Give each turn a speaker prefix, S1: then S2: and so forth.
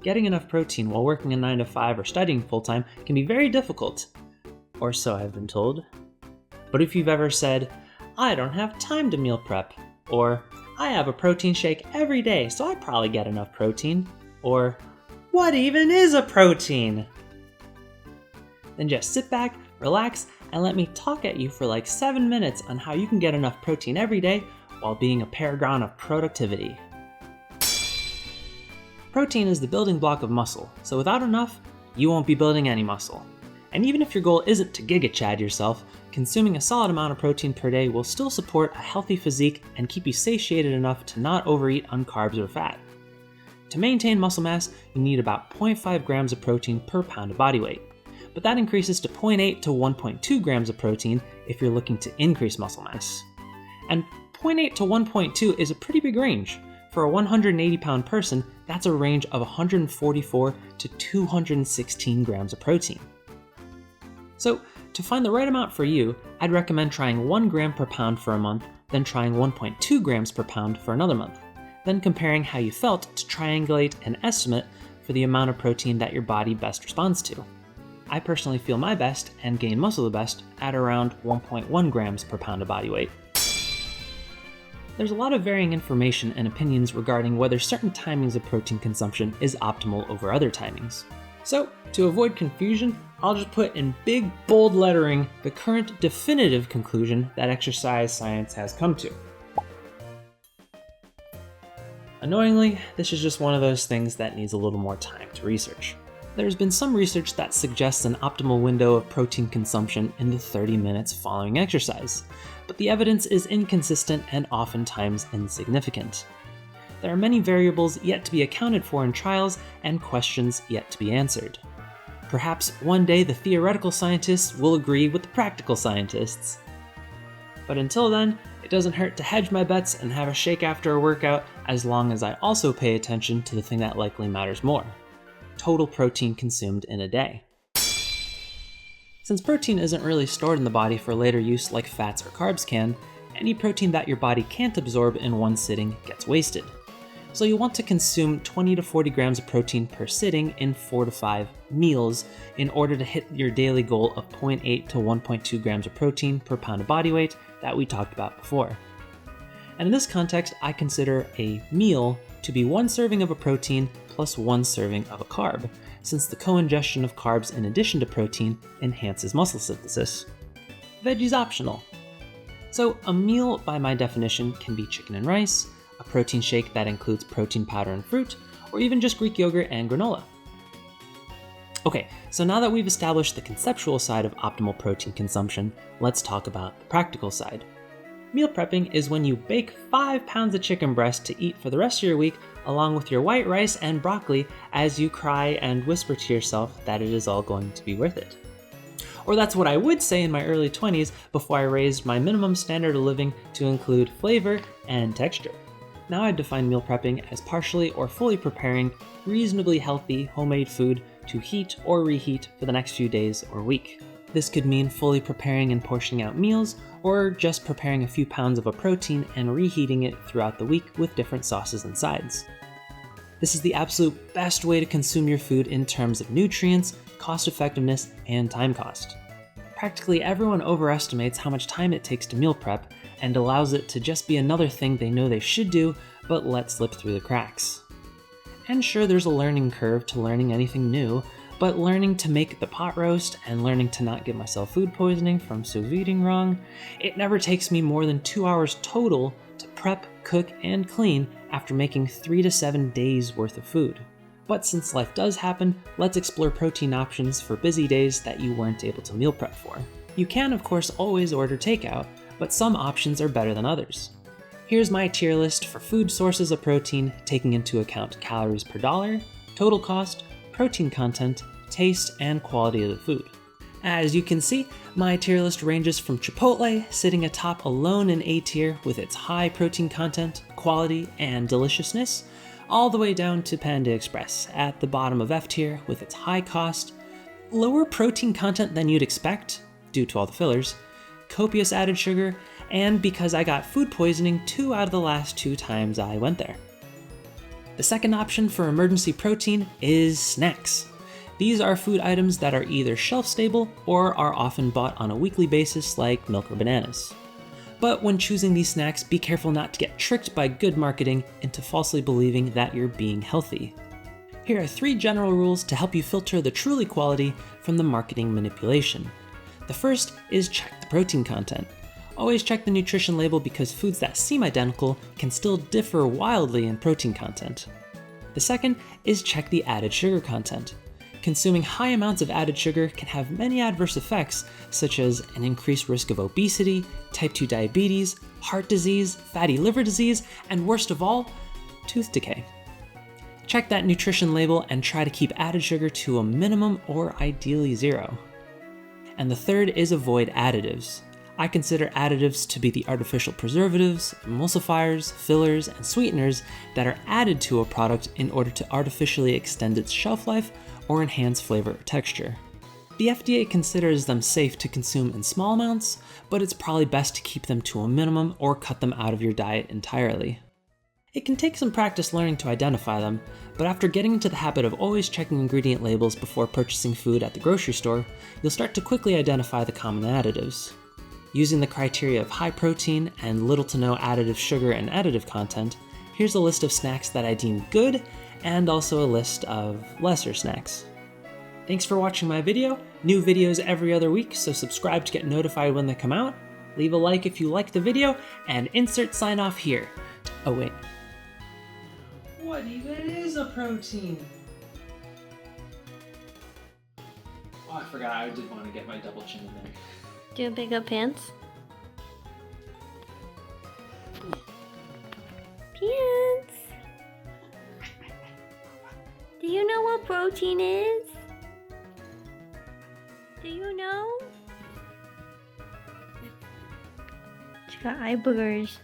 S1: Getting enough protein while working a 9 to 5 or studying full-time can be very difficult, or so I've been told. But if you've ever said, "I don't have time to meal prep," or "I have a protein shake every day, so I probably get enough protein," or "What even is a protein?" then just sit back, relax, and let me talk at you for like 7 minutes on how you can get enough protein every day while being a paragon of productivity. Protein is the building block of muscle, so without enough, you won't be building any muscle. And even if your goal isn't to Giga Chad yourself, consuming a solid amount of protein per day will still support a healthy physique and keep you satiated enough to not overeat on carbs or fat. To maintain muscle mass, you need about 0.5 grams of protein per pound of body weight, but that increases to 0.8 to 1.2 grams of protein if you're looking to increase muscle mass. And 0.8 to 1.2 is a pretty big range. For a 180-pound person, that's a range of 144 to 216 grams of protein. So, to find the right amount for you, I'd recommend trying 1 gram per pound for a month, then trying 1.2 grams per pound for another month, then comparing how you felt to triangulate an estimate for the amount of protein that your body best responds to. I personally feel my best and gain muscle the best at around 1.1 grams per pound of body weight. There's a lot of varying information and opinions regarding whether certain timings of protein consumption is optimal over other timings. So, to avoid confusion, I'll just put in big, bold lettering the current definitive conclusion that exercise science has come to. Annoyingly, this is just one of those things that needs a little more time to research. There's been some research that suggests an optimal window of protein consumption in the 30 minutes following exercise, but the evidence is inconsistent and oftentimes insignificant. There are many variables yet to be accounted for in trials and questions yet to be answered. Perhaps one day the theoretical scientists will agree with the practical scientists. But until then, it doesn't hurt to hedge my bets and have a shake after a workout, as long as I also pay attention to the thing that likely matters more: total protein consumed in a day. Since protein isn't really stored in the body for later use like fats or carbs can, any protein that your body can't absorb in one sitting gets wasted. So you'll want to consume 20 to 40 grams of protein per sitting in 4 to 5 meals in order to hit your daily goal of 0.8 to 1.2 grams of protein per pound of body weight that we talked about before. And in this context, I consider a meal to be 1 serving of a protein plus 1 serving of a carb, since the co-ingestion of carbs in addition to protein enhances muscle synthesis. Veggie's optional. So a meal, by my definition, can be chicken and rice, a protein shake that includes protein powder and fruit, or even just Greek yogurt and granola. Okay, so now that we've established the conceptual side of optimal protein consumption, let's talk about the practical side. Meal prepping is when you bake 5 pounds of chicken breast to eat for the rest of your week, along with your white rice and broccoli, as you cry and whisper to yourself that it is all going to be worth it. Or that's what I would say in my early 20s before I raised my minimum standard of living to include flavor and texture. Now I define meal prepping as partially or fully preparing reasonably healthy homemade food to heat or reheat for the next few days or week. This could mean fully preparing and portioning out meals, or just preparing a few pounds of a protein and reheating it throughout the week with different sauces and sides. This is the absolute best way to consume your food in terms of nutrients, cost effectiveness, and time cost. Practically everyone overestimates how much time it takes to meal prep and allows it to just be another thing they know they should do but let slip through the cracks. And sure, there's a learning curve to learning anything new, but learning to make the pot roast and learning to not get myself food poisoning from sous videing wrong, it never takes me more than 2 hours total to prep, cook, and clean after making 3 to 7 days worth of food. But since life does happen, let's explore protein options for busy days that you weren't able to meal prep for. You can, of course, always order takeout, but some options are better than others. Here's my tier list for food sources of protein, taking into account calories per dollar, total cost, protein content, taste, and quality of the food. As you can see, my tier list ranges from Chipotle, sitting atop alone in A tier with its high protein content, quality, and deliciousness, all the way down to Panda Express at the bottom of F tier with its high cost, lower protein content than you'd expect, due to all the fillers, copious added sugar, and because I got food poisoning 2 out of the last 2 times I went there. The second option for emergency protein is snacks. These are food items that are either shelf stable or are often bought on a weekly basis like milk or bananas. But when choosing these snacks, be careful not to get tricked by good marketing into falsely believing that you're being healthy. Here are 3 general rules to help you filter the truly quality from the marketing manipulation. The first is check the protein content. Always check the nutrition label because foods that seem identical can still differ wildly in protein content. The second is check the added sugar content. Consuming high amounts of added sugar can have many adverse effects, such as an increased risk of obesity, type 2 diabetes, heart disease, fatty liver disease, and worst of all, tooth decay. Check that nutrition label and try to keep added sugar to a minimum or ideally 0. And the third is avoid additives. I consider additives to be the artificial preservatives, emulsifiers, fillers, and sweeteners that are added to a product in order to artificially extend its shelf life or enhance flavor or texture. The FDA considers them safe to consume in small amounts, but it's probably best to keep them to a minimum or cut them out of your diet entirely. It can take some practice learning to identify them, but after getting into the habit of always checking ingredient labels before purchasing food at the grocery store, you'll start to quickly identify the common additives. Using the criteria of high protein and little to no additive sugar and additive content, here's a list of snacks that I deem good and also a list of lesser snacks. Thanks for watching my video. New videos every other week, so subscribe to get notified when they come out. Leave a like if you liked the video, and insert sign off here. Oh wait. What even is a protein? Oh, I forgot, I did want to get my double chin in there.
S2: Do you pick up pants? Pants! Do you know what protein is? Do you know? She got eye boogers.